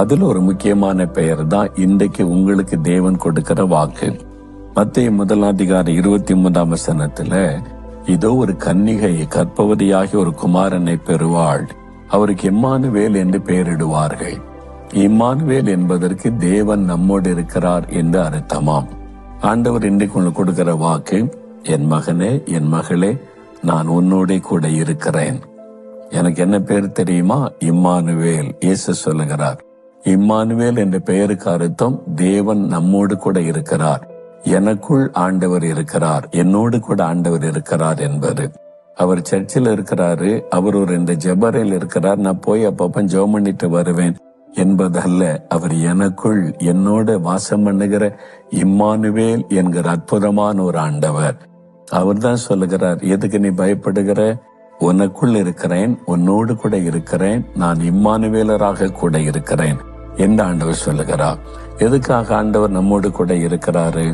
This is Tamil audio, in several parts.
அதுல ஒரு முக்கியமான பெயர் தான் இன்றைக்கு உங்களுக்கு தேவன் கொடுக்கிற வாக்கு. மத்தேயு 1:23 இதோ ஒரு கன்னிகை கர்ப்பவதியாகி ஒரு குமாரனை பெறுவாள், அவருக்கு இம்மானுவேல் என்று பெயரிடுவார்கள். இம்மானுவேல் என்பதற்கு தேவன் நம்மோடு இருக்கிறார் என்று அர்த்தமாம். ஆண்டவர் இன்றைக்கு உங்களுக்கு கொடுக்கிற வாக்கு, என் மகனே என் மகளே, நான் உன்னோட கூட இருக்கிறேன். எனக்கு என்ன பேர் தெரியுமா? இம்மானுவேல். இயேசு சொல்லுகிறார், இம்மானுவேல் என்ற பெயருக்கு அர்த்தம் தேவன் நம்மோடு கூட இருக்கிறார், எனக்குள் ஆண்டவர் இருக்கிறார், என்னோடு கூட ஆண்டவர் இருக்கிறார் என்பது. அவர் சர்ச்சில் இருக்கிறாரு, அவர் ஒரு இந்த ஜெபரையில் இருக்கிறார், நான் போய் அப்பப்ப ஜெபம் பண்ணிட்டு வருவேன் என்பதல்ல. அவர் எனக்குள் என்னோட வாசம் பண்ணுகிற இம்மானுவேல் என்கிற அற்புதமான ஒரு ஆண்டவர். அவர் தான் சொல்லுகிறார், எதுக்கு நீ பயப்படுகிற? உனக்குள் இருக்கிறேன், உன்னோடு கூட இருக்கிறேன், நான் இம்மானுவேலராக கூட இருக்கிறேன் என்று ஆண்டவர் சொல்லுகிறார். எதுக்காக ஆண்டவர் நம்மோடு கூட இருக்கிறாரு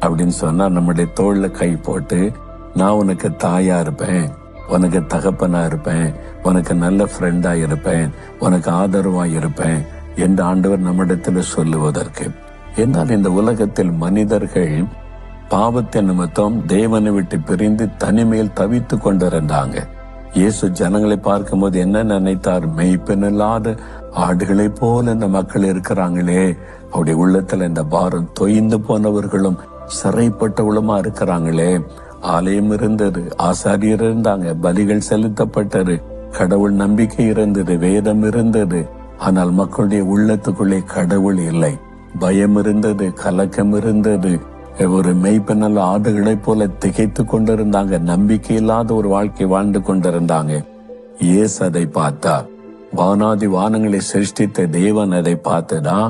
அப்படின்னு சொன்னா, நம்முடைய தோள்ல கை போட்டு, நான் உனக்கு தாயா இருப்பேன், உனக்கு தகப்பனா இருப்பேன், உனக்கு நல்ல ஃப்ரெண்டா இருப்பேன், உனக்கு ஆதரவா இருப்பேன் என்று ஆண்டவர் நம்மிடத்துல சொல்லுவதற்கு. என்றால் இந்த உலகத்தில் மனிதர்கள் பாவத்தின் நிமித்தம் தேவனை விட்டு பிரிந்து தனிமையில் தவித்து கொண்டிருந்தாங்க. இயேசு ஜனங்களை பார்க்கும்போது என்ன நினைத்தார்? மெய்ப்பெனில்லாத ஆடுகளை போல இந்த மக்கள் இருக்கிறாங்களே, அவருடைய உள்ளத்துல இந்த பாரம் தொய்ந்து போனவர்களும் சிறைப்பட்டவளுமா இருக்கிறாங்களே. ஆலயம் இருந்தது, ஆசாரியர் இருந்தாங்க, பலிகள் செலுத்தப்பட்டது, கடவுள் நம்பிக்கை இருந்தது, வேதம் இருந்தது. ஆனால் மக்களுடைய உள்ளத்துக்குள்ளே கடவுள் இல்லை. பயம் இருந்தது, கலக்கம் இருந்தது. ஒரு மெய்ப்பெண்ணல் ஆடுகளை போல திகைத்து கொண்டிருந்தாங்க, நம்பிக்கை இல்லாத ஒரு வாழ்க்கை வாழ்ந்து கொண்டிருந்தாங்க. இயேசு அதை பார்த்தார். வானாதி வானங்களை சிருஷ்டித்த தேவன் அதை பார்த்துதான்,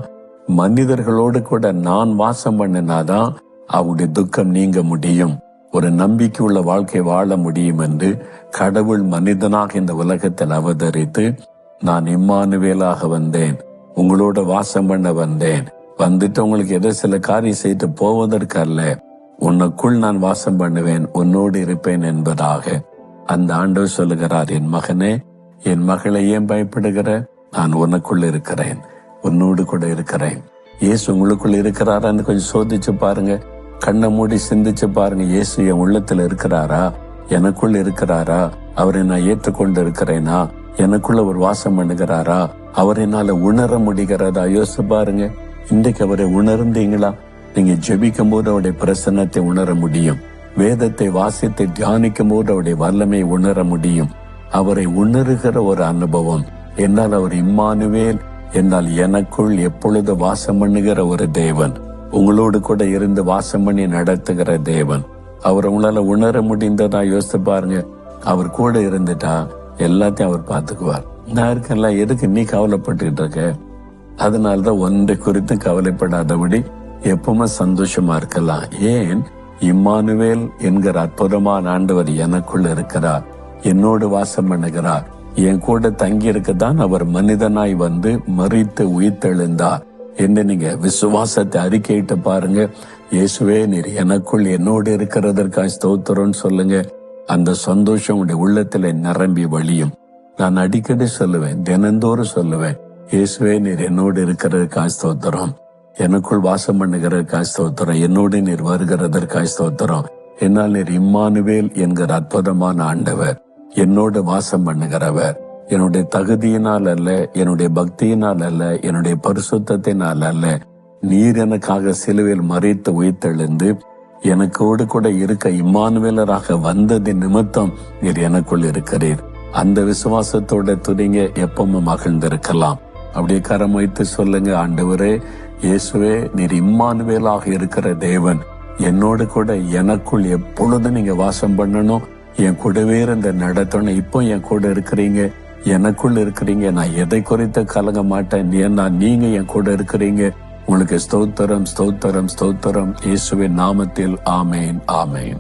மனிதர்களோடு கூட நான் வாசம் பண்ணினாதான் அவருடைய துக்கம் நீங்க முடியும், ஒரு நம்பிக்கை உள்ள வாழ்க்கை வாழ முடியும் என்று கடவுள் மனிதனாக இந்த உலகத்தில் அவதரித்து, நான் இம்மானுவேலாக வந்தேன், உங்களோட வாசம் பண்ண வந்தேன், வந்துட்டு உங்களுக்கு ஏதோ சில காரியம் செய்து போவதற்கு அல்ல, உனக்குள் நான் வாசம் பண்ணுவேன், உன்னோடு இருப்பேன் என்பதாக அந்த ஆண்டவர் சொல்லுகிறார், என் மகனே என் மகளை ஏன் பயப்படுகிற? நான் உனக்குள் இருக்கிறேன், உன்னோடு கூட இருக்கிறேன். இயேசு உங்களுக்குள்ள இருக்கிறாரான்னு கொஞ்சம் சோதிச்சு பாருங்க, கண்ணை மூடி சிந்திச்சு பாருங்க. இயேசு என் உள்ளத்துல இருக்கிறாரா? எனக்குள்ள இருக்கிறாரா? அவரை நான் ஏற்றுக்கொண்டு இருக்கிறேனா? எனக்குள்ள ஒரு வாசம் பண்ணுகிறாரா? அவரை என்னால உணர முடிகிறதா? யோசிச்சு பாருங்க. இன்றைக்கு அவரை உணர்ந்தீங்களா? நீங்க ஜெபிக்கும் போது அவருடைய பிரசன்னத்தை உணர முடியும், வேதத்தை வாசித்து தியானிக்கும் போது அவருடைய வல்லமை உணர முடியும். அவரை உணர்கிற ஒரு அனுபவம். என்னால் அவர் இம்மானுவேல், என்னால் எனக்குள் எப்பொழுது வாசம் பண்ணுகிற ஒரு தேவன், உங்களோடு கூட இருந்து வாசம் பண்ணி நடத்துகிற தேவன். அவர் உங்களால உணர முடிந்ததா? யோசித்து பாருங்க. அவர் கூட இருந்துட்டா எல்லாத்தையும் அவர் பார்த்துக்குவார். நான் இருக்கல, எதுக்கு நீ கவலைப்பட்டுக்கிட்டு இருக்க? அதனாலதான் ஒன்றை குறித்து கவலைப்படாதபடி எப்பவுமே சந்தோஷமா இருக்கலாம். ஏன்? இம்மானுவேல் என்கிற அற்புதமான ஆண்டவர் எனக்குள்ள இருக்கிறார், என்னோடு வாசம் பண்ணுகிறார், என் கூட தங்கி இருக்கதான் அவர் மனிதனாய் வந்து மரித்து உயிர்த்தெழுந்தார் என்று நீங்க விசுவாசத்தை அறிக்கையிட்டு பாருங்க. இயேசுவே நீர் எனக்குள் என்னோடு இருக்கிறதற்காக ஸ்தோத்திரம்னு சொல்லுங்க. அந்த சந்தோஷம் உடைய உள்ளத்துல நிரம்பி வழியும். நான் அடிக்கடி சொல்லுவேன், தினந்தோறும் சொல்லுவேன், இயேசுவே நீர் என்னோடு இருக்கிறதற்காக ஸ்தோத்திரம், எனக்குள் வாசம் பண்ணுகிறதற்காக ஸ்தோத்திரம், என்னோடு நீர் வருகிறதற்காக ஸ்தோத்திரம். என்னால் நீர் இம்மானுவேல் என்கிற அற்புதமான ஆண்டவர், என்னோடு வாசம் பண்ணுகிறவர். என்னுடைய தகுதியினால் அல்ல, என்னுடைய பக்தியினால் அல்ல, என்னுடைய பரிசுத்தத்தினால் அல்ல, நீர் எனக்காக சிலுவையில் மரித்து உயிர்த்தெழுந்து எனக்கோடு கூட இருக்க இம்மானுவேலராக வந்ததின் நிமித்தம் நீர் எனக்குள் இருக்கிறீர். அந்த விசுவாசத்தோட துணிங்க எப்பவும் மகிழ்ந்திருக்கலாம். அப்படியே கரம் வைத்து சொல்லுங்க, ஆண்டவரே இயேசுவே நீர் இம்மானுவேலாக இருக்கிற தேவன், என்னோடு கூட எனக்குள் எப்பொழுதும் நீங்க வாசம் பண்ணணும், என் கூடவே இருந்த நடத்தணும். இப்போ என் கூட இருக்கிறீங்க, எனக்குள் இருக்கிறீங்க, நான் எதை குறித்து கலங்க மாட்டேன், ஏன்னா நீங்க என் கூட இருக்கிறீங்க. உங்களுக்கு ஸ்தோத்திரம் ஸ்தோத்திரம் ஸ்தோத்திரம். இயேசுவின் நாமத்தில் ஆமேன் ஆமேன்.